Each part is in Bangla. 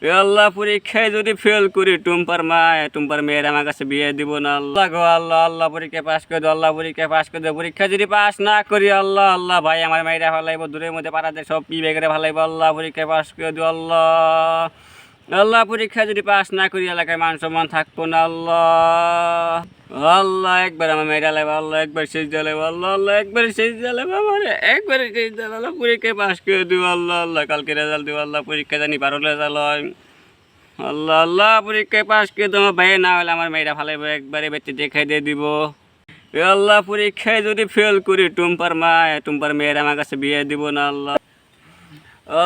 এ আল্লাহ, পরীক্ষায় যদি ফেল করি টুম্পার মেয়ের আমার কাছে বিয়ে দিব না। আল্লাহ গো আল্লাহ, আল্লাহ পরীক্ষায় পাশ করে দাও, আল্লাহ পরীক্ষায় পাশ করে দাও। পরীক্ষা যদি পাস না করি আল্লাহ, আল্লাহ ভাই আমার মেয়েরা ভালাইব, দূরের মধ্যে পাড়াতে সব বিবেকেরা ভালাইব। আল্লাহ পরীক্ষায় পাশ করে দিও আল্লাহ। আল্লাহ পরীক্ষা যদি পাস না করি এলাকায় মান সম্মান থাকবো না আল্লাহ। আল্লাহ একবার আমার মেয়েরা লাগবে, আল্লাহ একবার শেষ জ্বালাবো, আল্লাহ আল্লাহ একবার শেষ জ্বালাবো, আমার একবারে শেষ জ্বালালো। পরীক্ষায় পাস করে দিব আল্লাহ, আল্লাহ কালকে রেজাল্ট দিব আল্লাহ, পরীক্ষা জানি 12 রেজাল্ট হয়। আল্লাহ আল্লাহ পরীক্ষায় পাস করে তোমার ভাই না হলে আমার মেয়েরা ভালাইবো, একবারে বেঁচে দেখাই দিয়ে দিব। এ আল্লাহ, পরীক্ষায় যদি ফেল করি টুম্পার মেয়ের আমার কাছে বিয়ে দিব না আল্লাহ।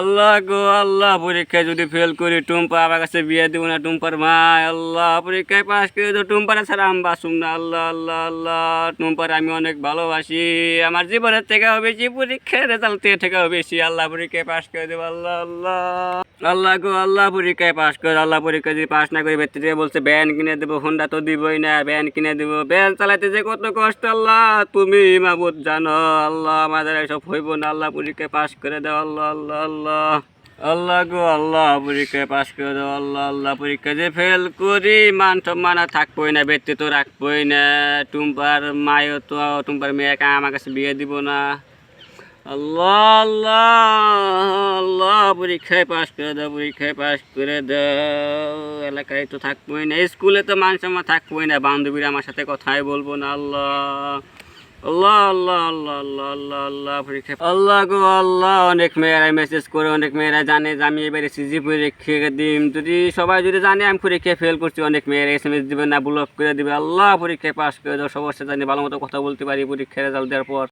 আল্লাহ গো আল্লাহ, পরীক্ষায় যদি ফেল করি টুম্পা আমার কাছে বিয়ে দিব না টুম্পার মা। আল্লাহ পরীক্ষায় পাস করে তো টুম্পার ছাড়া আমি বাঁচুম না আল্লাহ, আল্লাহ আল্লাহ। টুম্পার আমি অনেক ভালোবাসি, আমার জীবনের থেকেও বেশি, পরীক্ষার রেজাল্ট থেকেও বেশি। আল্লাহ পরীক্ষায় পাস করে দেবো আল্লাহ, আল্লাহ। আল্লাহ গো আল্লাহ, পরীক্ষায় পাস করে। আল্লাহ পরীক্ষা যদি পাস না করি ব্যক্তি থেকে বলছে ব্যান কিনে দেবো, হোন্ডা তো দিবই না, ব্যান কিনে দেবো। ব্যান চালাইতে যে কত কষ্ট আল্লাহ তুমি মাবুদ জানো। আল্লাহ আমাদের এসব হইব না, আল্লাহ পরীক্ষায় পাস করে দাও আল্লাহ, আল্লাহ আল্লাহ। আল্লাহ গো আল্লাহ, পরীক্ষায় পাস করে দাও আল্লাহ, আল্লাহ। পরীক্ষা যে ফেল করি মান সম্মান আর থাকবোই না, ব্যক্তি তো রাখবোই না। টুম্পার মায়ও তো, টুম্পার মেয়েকে আমার কাছে বিয়ে দিব না। আল্লাহ আল্লাহ আল্লাহ, পরীক্ষায় পাস করে দাও, পরীক্ষায় পাস করে দাও। এলাকায় তো থাকবোই না, স্কুলে তো মান সম্মান থাকবোই না, বান্ধবীরা আমার সাথে কথাই বলবো না আল্লাহ, আল্লাহ আল্লাহ আল্লাহ আল্লাহ আল্লাহ আল্লাহ। পরীক্ষা আল্লাহ গো আল্লাহ, অনেক মেয়েরাই মেসেজ করে, অনেক মেয়েরা জানে যে আমি এবারে সিজি পরীক্ষা দিম। যদি সবাই যদি জানে আমি পরীক্ষায় ফেল করছি, অনেক মেয়েরা SMS দিবে না, ব্লক করে দিবে। আল্লাহ পরীক্ষায় পাস করে দাও, সবার সাথে জানি ভালো মতো কথা বলতে পারি পরীক্ষার রেজাল্ট দেওয়ার পর।